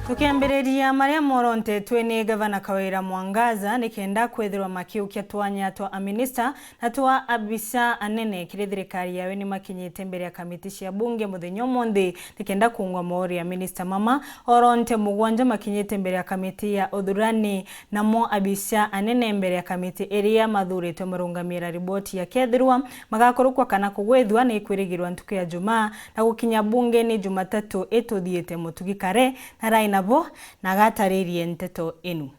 Tukiambĩrĩria maria morontetwe ni gavana Kawira Mwangaza nikenda kwethirwa makiukia twanya twa Aminista na twa abisa anene kiri thirikari yawe ni makinyite mbere ya kamiti cia bunge muthenya ũmũthĩ nikenda kuungwa MAURI Aminista mama oronte mugwanja makinyite mbere ya kamiti ya uthurani namo abisa anene mbere ya kamiti IRIA mathuritwe marungamira riboti ya kethirwa magakorukwa kana kugwethwa ni kwirigirwa ntuku ya Jumaa na gukinya bunge ni Jumatatu ituthiite mutugikare na nabo na gataririe nteto inu.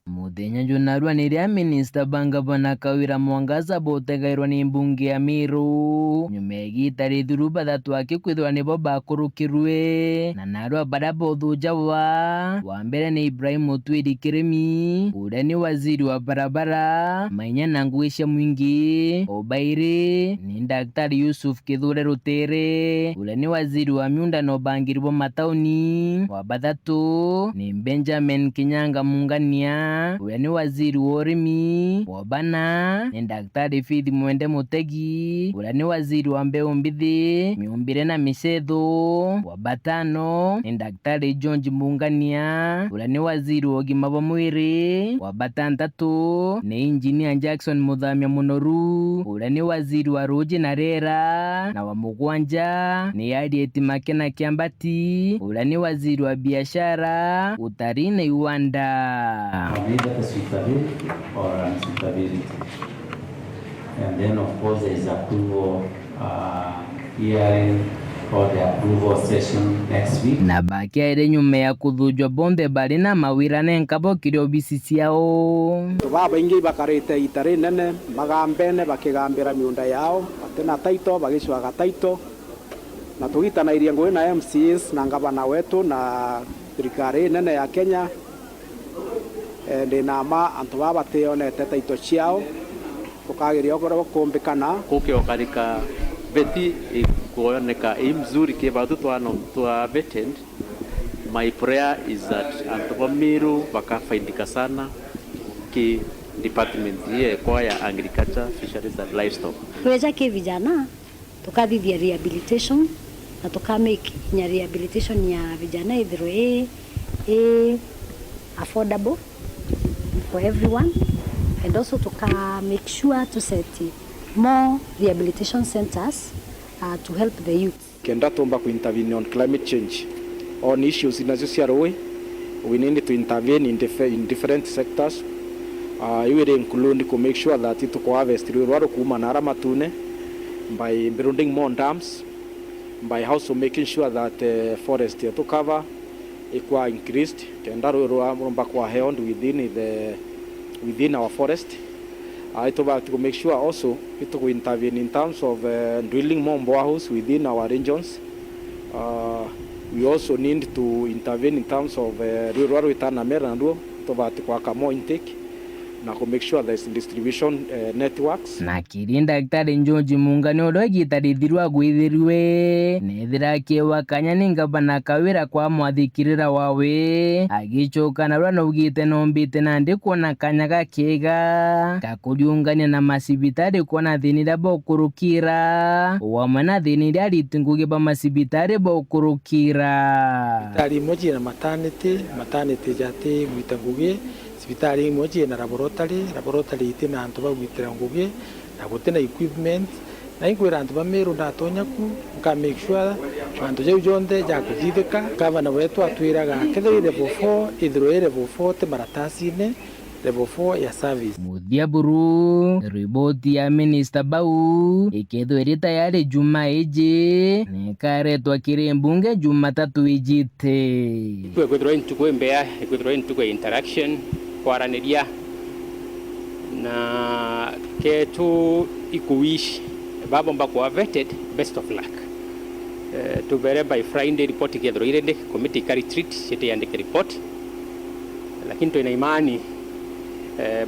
Muthenya junarwa ni Aminista bangavana Kawira Mwangaza botegairwa ni mbunge ya MERU nyumegi tari thuruba thatu akikwithwa nibo bakurukirwe na narwa barabo thuja wa mbere ni Ibrahim Otwiri Kirimi ule ni waziri wa barabara Mainya na Nguisha Mwingi Obairi ni Daktari Yusuf Kithure Rutere ule ni waziri wa miunda no bangirwo matauni wa bathatu ni Benjamin Kinyanga Mungania uya ni waziri wa urimi wa bana ni Daktari Fidi Mwende Mutegi uya ni waziri wa mbeu mbithi miumbire na misetho wa batano ni Daktari George Mbungania uya ni waziri wa ugima wa mwiri wa batantatu ni Engineer Jackson Muthamia Munoru uya ni waziri wa ruji na rera na wa mugwanja ni Harriet Makena Kiambati uya ni waziri wa biashara utalii na viwanda. Either suitability or unsuitability. And then of course there is approval hearing for the approval session next week. Na bakia ire nyume ya kuthujwa bonde bari na mawira nenkabo kiri obisi ciao. Baba ingi bakarite itare nene magambene bakigambira miunda yao atena taito bagicwaga taito na tugitana iria ngwe na MCs na ngavana wetu na thirikari nene ya Kenya ndi nama antu baba teonete taito ciao tukagiria ogoro kumbikana kukiokarika beti ikuoneka imzuri kibatu twa vetted. My prayer is that antu ba MERU bakafaidika sana ki department hii kwa ya agriculture, fisheries and livestock. Tuweza ki vijana tukadhibia rehabilitation na tukamake nya rehabilitation ya vijana ithiro affordable for everyone, and also to make sure to set more rehabilitation centers to help the youth. Kenda tomba ku intervene on climate change on issues inazo ciaroi. We need to intervene in different sectors. You will include to make sure that it to harvest rwaro kuma na ramatune by building more dams, by also making sure that forest to cover equal increased. Kenda rwamba kwa held within our forest. To make sure also to intervene in terms of drilling more boreholes within our regions. We also need to intervene in terms of rural return to more intake na to make sure there's distribution networks. Na kiri Daktari George Mungani odogitarithirwa gwithirwe nethira kiwa kanya ni gavana Kawira kwa mwathikirira wawe agichoka na rwana ugite nombite na ndi kuona kanya gakiga kakuriungania na masibitari kuona thinira bokurukira wamwe na thinira ritinguge ba masibitari bokurukira tari moji na maternity jati mwitanguge sibitari moji na laboratory itina antu bagwitira nguge na gutena equipment na ingwira antu ba MERU ndatonyaku nka make sure antu je ujonde ja kuthithika gavana wetu atwiraga kethiri level 4 ithiro level 4 te maratasine level 4 ya service muthia buru riboti ya Aminista bau iketho iri tayari Jumaa iji nikaretwa kiri mbunge Jumatatu ijite kwithirwa intuko mbea kwithirwa intuko interaction kwaraniria na ketu ikuishi baba mbako vetted. Best of luck to BERE by Friday report kethiro irende committee carry treat shete yandike report lakini to ina imani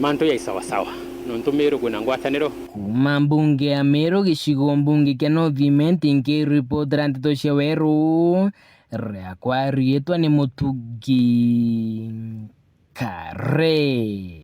manto ya sawa nonto MERU kuna ngwataniro kuma mbunge ya MERU gicigo mbunge kia North Imenti report rantito cia weru ria kwa rietwa ni Mutungi Kare.